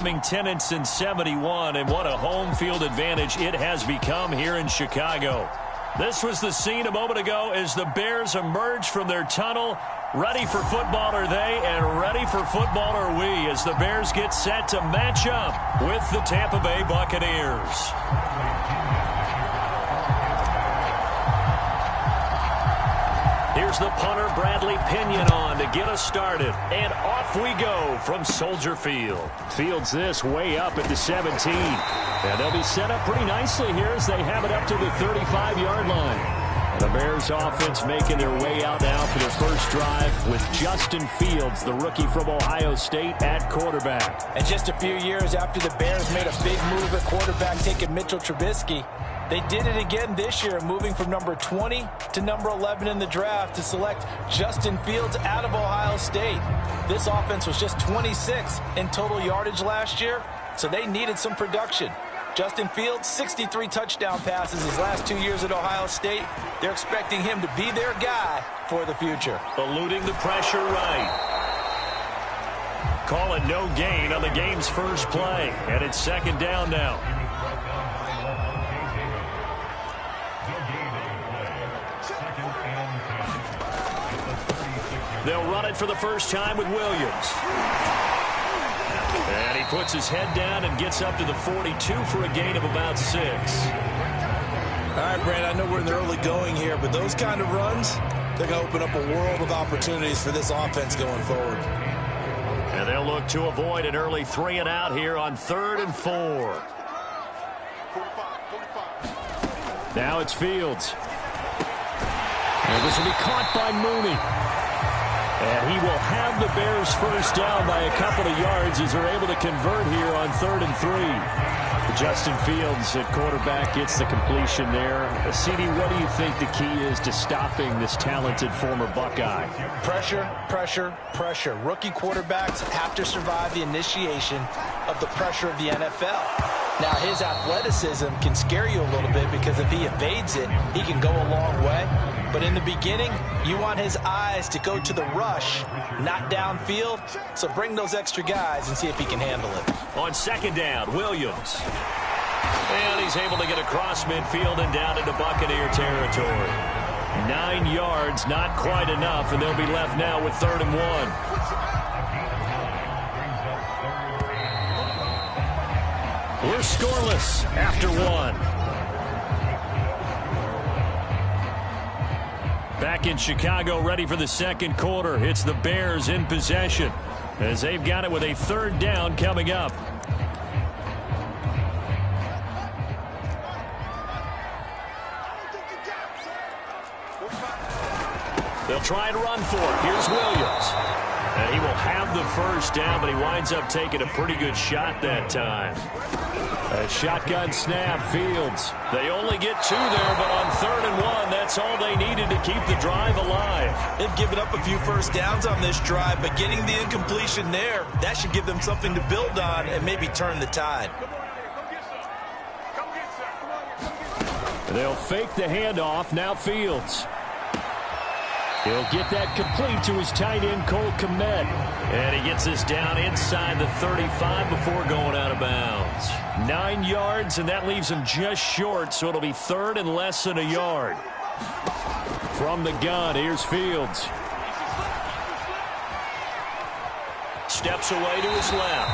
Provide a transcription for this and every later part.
Tenants in 71, and what a home field advantage it has become here in Chicago. This was the scene a moment ago as the Bears emerge from their tunnel. Ready for football are they, and ready for football are we as the Bears get set to match up with the Tampa Bay Buccaneers. Here's the punter, Bradley Pinion, on to get us started. And off we go from Soldier Field. Fields this way up at the 17. And they'll be set up pretty nicely here as they have it up to the 35-yard line. The Bears offense making their way out now for their first drive with Justin Fields, the rookie from Ohio State, at quarterback. And just a few years after the Bears made a big move at quarterback, taking Mitchell Trubisky, they did it again this year, moving from number 20 to number 11 in the draft to select Justin Fields out of Ohio State. This offense was just 26 in total yardage last year, so they needed some production. Justin Fields, 63 touchdown passes his last 2 years at Ohio State. They're expecting him to be their guy for the future. Eluding the pressure right. Calling no gain on the game's first play, and it's second down now. They'll run it for the first time with Williams. And he puts his head down and gets up to the 42 for a gain of about 6. All right, Brand, I know we're in the early going here, but those kind of runs, they're going to open up a world of opportunities for this offense going forward. And they'll look to avoid an early 3-and-out here on 3rd and 4. Now it's Fields. And this will be caught by Mooney. And he will have the Bears first down by a couple of yards as they're able to convert here on 3rd and 3. Justin Fields at quarterback gets the completion there. CD, what do you think the key is to stopping this talented former Buckeye? Pressure, pressure, pressure. Rookie quarterbacks have to survive the initiation of the pressure of the NFL. Now, his athleticism can scare you a little bit because if he evades it, he can go a long way. But in the beginning, you want his eyes to go to the rush, not downfield. So bring those extra guys and see if he can handle it. On second down, Williams. And he's able to get across midfield and down into Buccaneer territory. 9 yards, not quite enough, and they'll be left now with 3rd and 1. We're scoreless after 1. Back in Chicago, ready for the second quarter. It's the Bears in possession as they've got it with a 3rd down coming up. They'll try and run for it. Here's Williams. And he will have the first down, but he winds up taking a pretty good shot that time. A shotgun snap, Fields. They only get 2 there, but on 3rd and 1, that's all they needed to keep the drive alive. They've given up a few first downs on this drive, but getting the incompletion there, that should give them something to build on and maybe turn the tide. They'll fake the handoff. Now Fields. He'll get that complete to his tight end, Cole Kmet. And he gets this down inside the 35 before going out of bounds. 9 yards, and that leaves him just short, so it'll be 3rd and less than a yard. From the gun, here's Fields. Steps away to his left.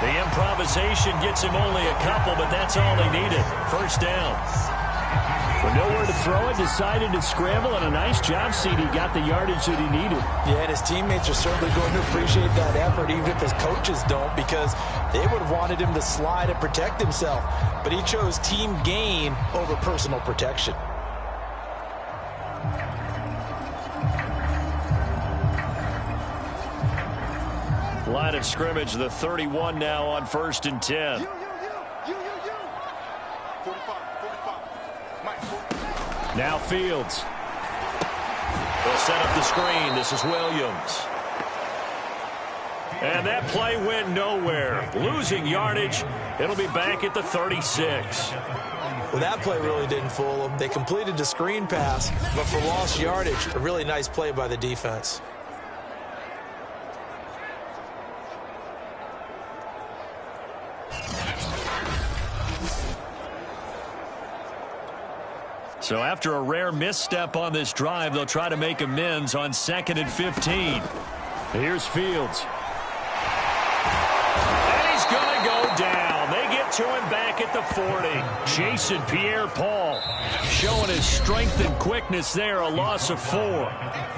The improvisation gets him only a couple, but that's all they needed. First down. With nowhere to throw it, decided to scramble, and a nice job, CD. Got the yardage that he needed. Yeah, and his teammates are certainly going to appreciate that effort, even if his coaches don't, because they would have wanted him to slide and protect himself. But he chose team gain over personal protection. Line of scrimmage, the 31 now on 1st and 10. Now Fields. They'll set up the screen. This is Williams. And that play went nowhere. Losing yardage. It'll be back at the 36. Well, that play really didn't fool them. They completed the screen pass, but for lost yardage, a really nice play by the defense. So after a rare misstep on this drive, they'll try to make amends on 2nd and 15. Here's Fields. And he's going to go down. They get to him back at the 40. Jason Pierre-Paul showing his strength and quickness there, a loss of 4.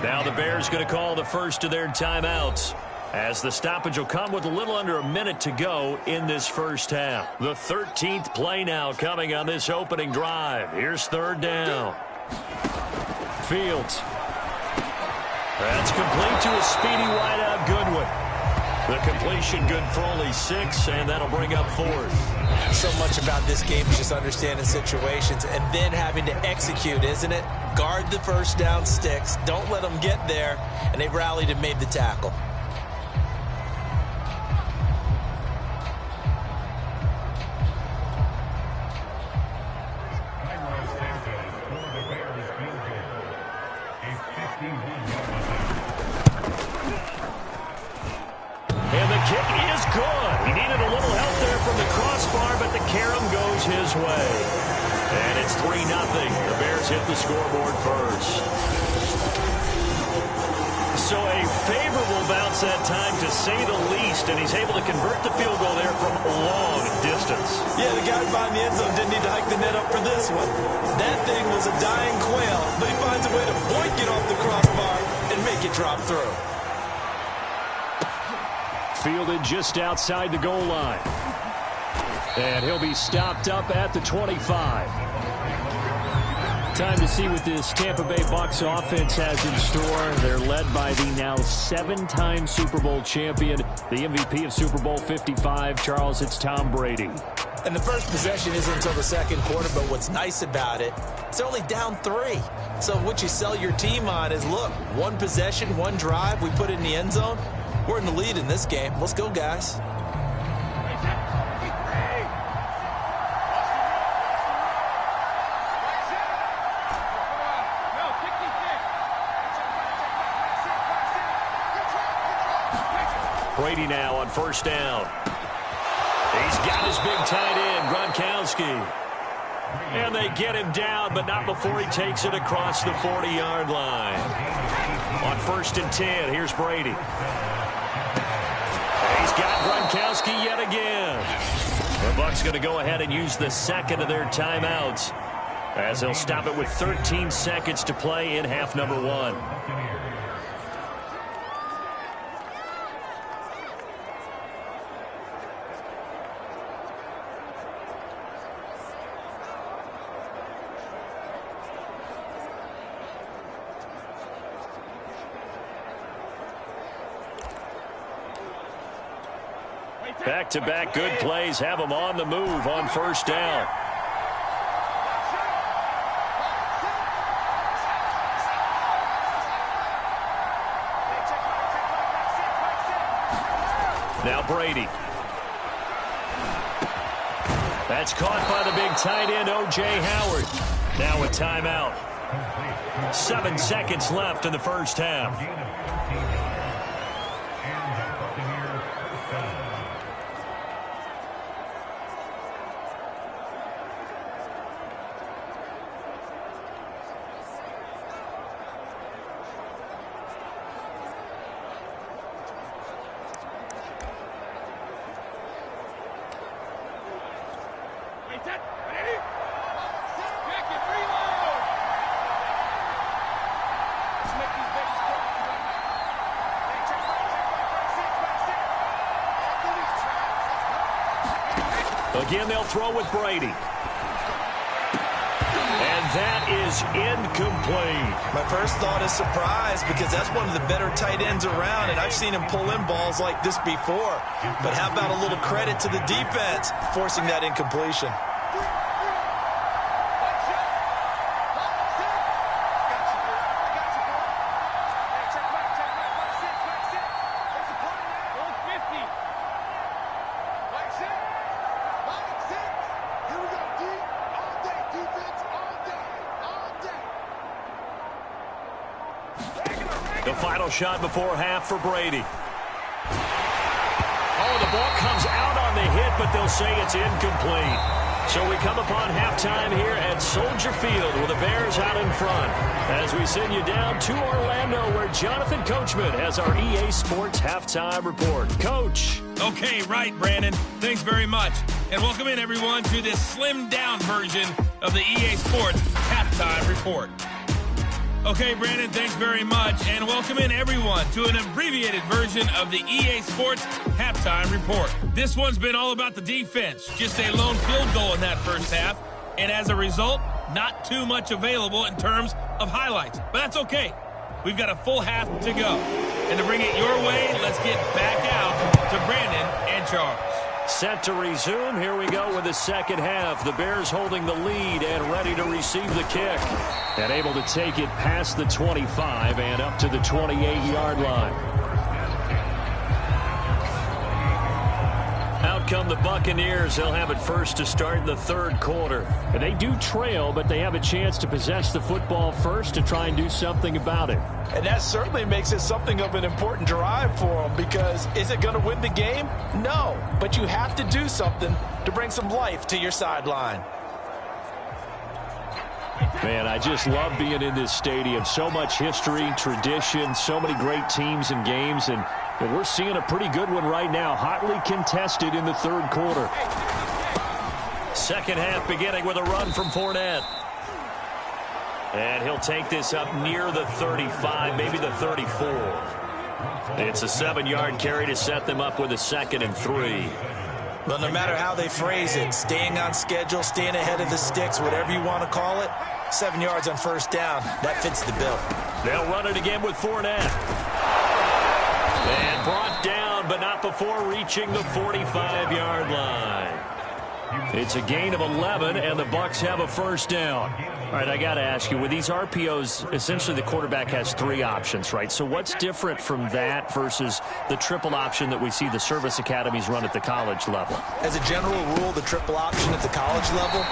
Now the Bears going to call the first of their timeouts, as the stoppage will come with a little under a minute to go in this first half. The 13th play now coming on this opening drive. Here's 3rd down. Fields. That's complete to a speedy wideout Goodwin. The completion good for only 6, and that'll bring up 4th. So much about this game is just understanding situations and then having to execute, isn't it? Guard the first down sticks. Don't let them get there, and they rallied and made the tackle. And the kick is good. He needed a little help there from the crossbar, but the carom goes his way. And it's 3-0. The Bears hit the scoreboard first. So a favorable bounce that time, to say the least, and he's able to convert the field goal there from a long distance. Yeah, the guy behind the end zone didn't need to hike the net up for this one. That thing was a dying quail, but he finds a way to boink it off the crossbar and make it drop through. Fielded just outside the goal line. And he'll be stopped up at the 25. Time to see what this Tampa Bay Bucs offense has in store. They're led by the now 7-time Super Bowl champion, the MVP of Super Bowl 55. Charles, it's Tom Brady. And the first possession isn't until the second quarter, but what's nice about it, it's only down 3. So what you sell your team on is, look, 1 possession, 1 drive, we put it in the end zone. We're in the lead in this game. Let's go, guys. Brady now on first down. He's got his big tight end, Gronkowski. And they get him down, but not before he takes it across the 40-yard line. On 1st and 10, here's Brady. He's got Gronkowski yet again. The Bucs going to go ahead and use the second of their timeouts, as they'll stop it with 13 seconds to play in half number 1. Back-to-back good plays have them on the move on first down. Now Brady. That's caught by the big tight end, O.J. Howard. Now a timeout. 7 seconds left in the first half. Again, they'll throw with Brady. And that is incomplete. My first thought is surprise, because that's one of the better tight ends around, and I've seen him pull in balls like this before. But how about a little credit to the defense forcing that incompletion? The final shot before half for Brady. Oh, the ball comes out on the hit, but they'll say it's incomplete. So we come upon halftime here at Soldier Field with the Bears out in front as we send you down to Orlando where Jonathan Coachman has our EA Sports Halftime Report. Coach. Okay, right, Brandon. Thanks very much. And welcome in, everyone, to this slimmed-down version of the EA Sports Halftime Report. Okay, Brandon, thanks very much. And welcome in, everyone, to an abbreviated version of the EA Sports Halftime Report. This one's been all about the defense. Just a lone field goal in that first half. And as a result, not too much available in terms of highlights. But that's okay. We've got a full half to go. And to bring it your way, let's get back out to Brandon and Charles. Set to resume. Here we go with the second half. The Bears holding the lead and ready to receive the kick. And able to take it past the 25 and up to the 28-yard line. Out come the Buccaneers. They'll have it first to start in the third quarter. And they do trail, but they have a chance to possess the football first to try and do something about it. And that certainly makes it something of an important drive for them because is it going to win the game? No, but you have to do something to bring some life to your sideline. Man, I just love being in this stadium. So much history, tradition, so many great teams and games, and we're seeing a pretty good one right now, hotly contested in the third quarter. Second half beginning with a run from Fournette. And he'll take this up near the 35, maybe the 34. It's a 7-yard carry to set them up with a 2nd and 3. Well, no matter how they phrase it, staying on schedule, staying ahead of the sticks, whatever you want to call it, 7 yards on first down, that fits the bill. They'll run it again with Fournette. And brought down, but not before reaching the 45-yard line. It's a gain of 11, and the Bucs have a first down. All right, I got to ask you, with these RPOs, essentially the quarterback has 3 options, right? So what's different from that versus the triple option that we see the service academies run at the college level? As a general rule, the triple option at the college level,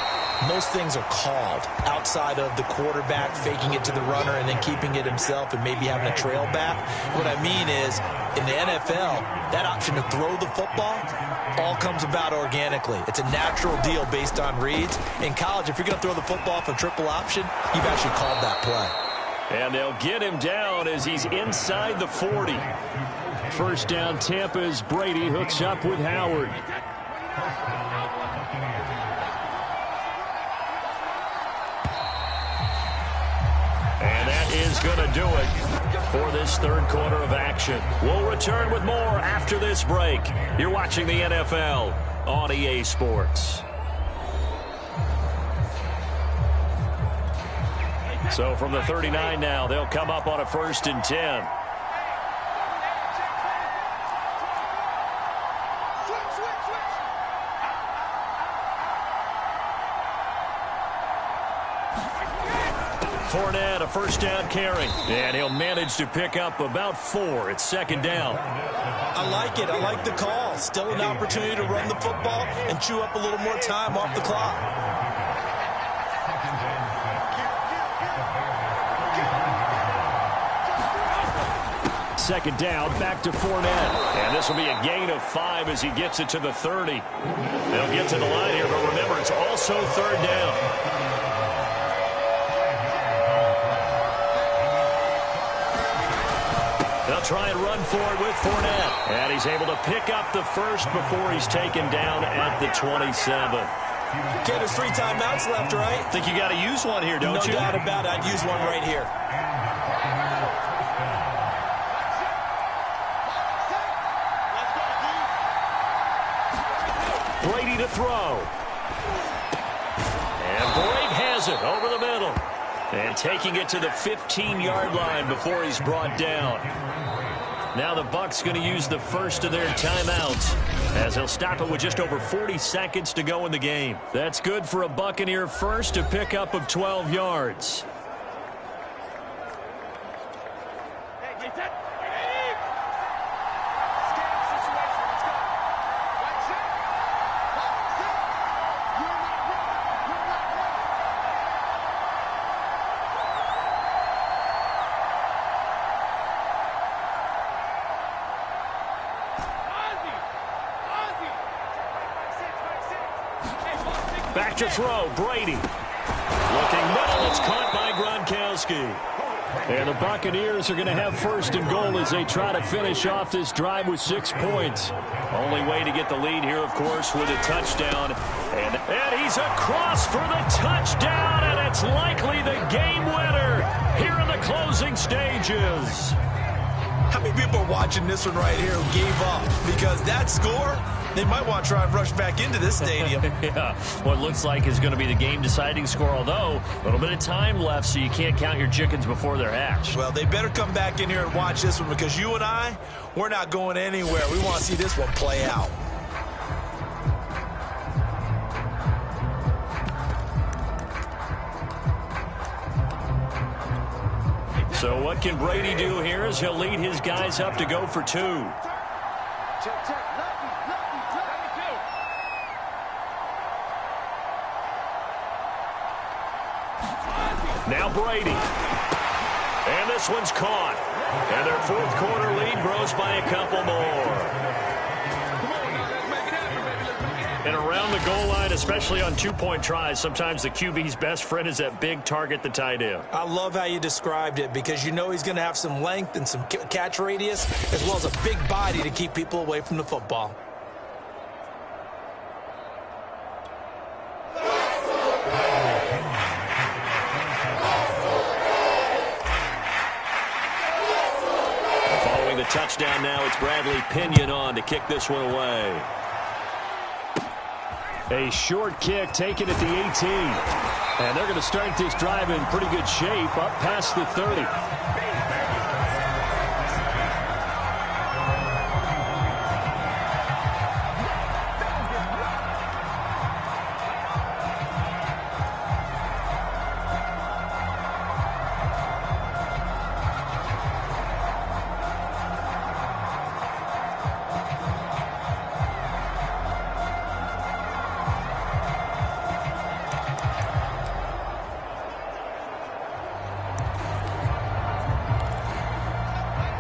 most things are called outside of the quarterback faking it to the runner and then keeping it himself and maybe having a trail back. What I mean is, in the NFL, that option to throw the football all comes about organically. It's a natural deal based on reads. In college, if you're going to throw the football for triple option, you've actually called that play. And they'll get him down as he's inside the 40. First down, Tampa's Brady hooks up with Howard. And that is going to do it for this third quarter of action. We'll return with more after this break. You're watching the NFL on EA Sports. So from the 39 now, they'll come up on a 1st and 10. Fournette, a first down carry. And he'll manage to pick up about 4. It's 2nd down. I like it. I like the call. Still an opportunity to run the football and chew up a little more time off the clock. Second down, back to Fournette. And this will be a gain of 5 as he gets it to the 30. They'll get to the line here, but remember, it's also 3rd down. They'll try and run for it with Fournette. And he's able to pick up the first before he's taken down at the 27. Okay, there's 3 timeouts left, right? Think you got to use one here, don't you? No doubt about it. I'd use one right here. Brady to throw. And Brady has it over the middle. And taking it to the 15-yard line before he's brought down. Now the Bucs going to use the first of their timeouts as they'll stop it with just over 40 seconds to go in the game. That's good for a Buccaneer first to pick up of 12 yards. Back to throw, Brady. Looking middle, it's caught by Gronkowski. And the Buccaneers are going to have first and goal as they try to finish off this drive with 6 points. Only way to get the lead here, of course, with a touchdown. And he's across for the touchdown, and it's likely the game winner here in the closing stages. How many people are watching this one right here who gave up? Because that score, they might want to try and rush back into this stadium. Yeah, what looks like is going to be the game-deciding score, although a little bit of time left, so you can't count your chickens before they're hatched. Well, they better come back in here and watch this one, because you and I, we're not going anywhere. We want to see this one play out. So what can Brady do here as he'll lead his guys up to go for 2. Now Brady. And this one's caught. And their fourth quarter lead grows by a couple more. And around the goal line, especially on two-point tries, sometimes the QB's best friend is that big target, the tight end. I love how you described it, because you know he's going to have some length and some catch radius, as well as a big body to keep people away from the football. Following the touchdown now, it's Bradley Pinion on to kick this one away. A short kick taken at the 18. And they're going to start this drive in pretty good shape up past the 30.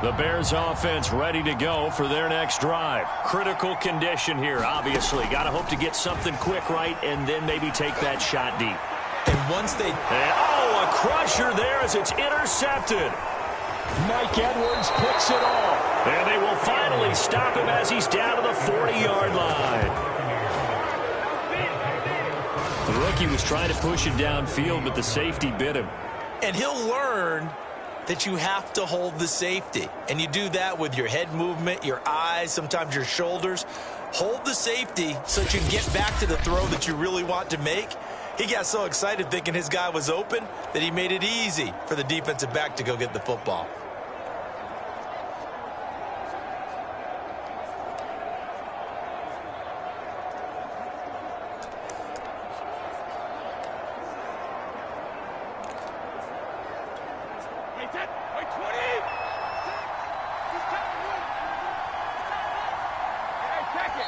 The Bears offense ready to go for their next drive. Critical condition here, obviously. Got to hope to get something quick right and then maybe take that shot deep. And once they... a crusher there as it's intercepted. Mike Edwards picks it off. And they will finally stop him as he's down to the 40-yard line. The rookie was trying to push it downfield, but the safety bit him. And he'll learn that you have to hold the safety. And you do that with your head movement, your eyes, sometimes your shoulders. Hold the safety so that you can get back to the throw that you really want to make. He got so excited thinking his guy was open that he made it easy for the defensive back to go get the football.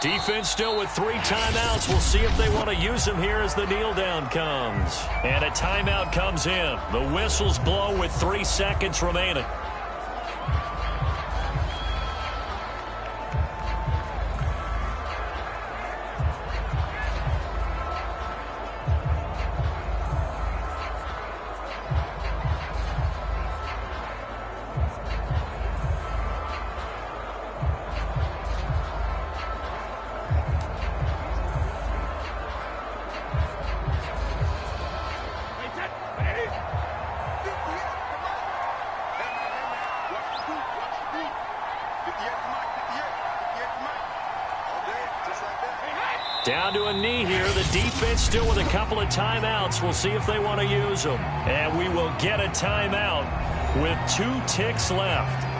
Defense still with 3 timeouts. We'll see if they want to use them here as the kneel down comes. And a timeout comes in. The whistles blow with 3 seconds remaining. Down to a knee here. The defense still with a couple of timeouts. We'll see if they want to use them. And we will get a timeout with 2 ticks left.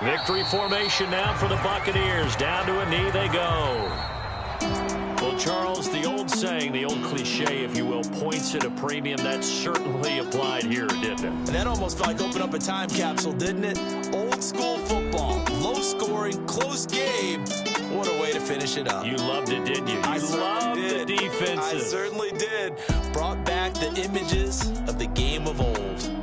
Victory formation now for the Buccaneers. Down to a knee they go. Well, Charles, the old saying, the old cliche, if you will, points at a premium. That certainly applied here, didn't it? And that almost like opened up a time capsule, didn't it? Old school football, low scoring, close game. What a way to finish it up. You loved it, didn't you? I loved did. The defenses. I certainly did. Brought back the images of the game of old.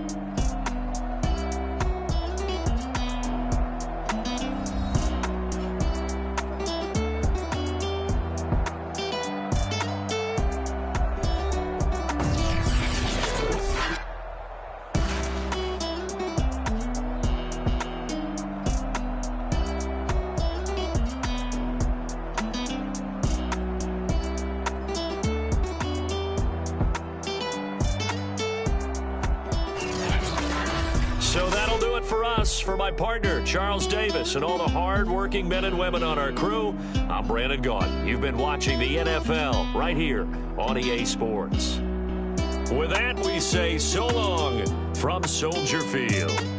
So that'll do it for us. For my partner, Charles Davis, and all the hard-working men and women on our crew, I'm Brandon Gaudin. You've been watching the NFL right here on EA Sports. With that, we say so long from Soldier Field.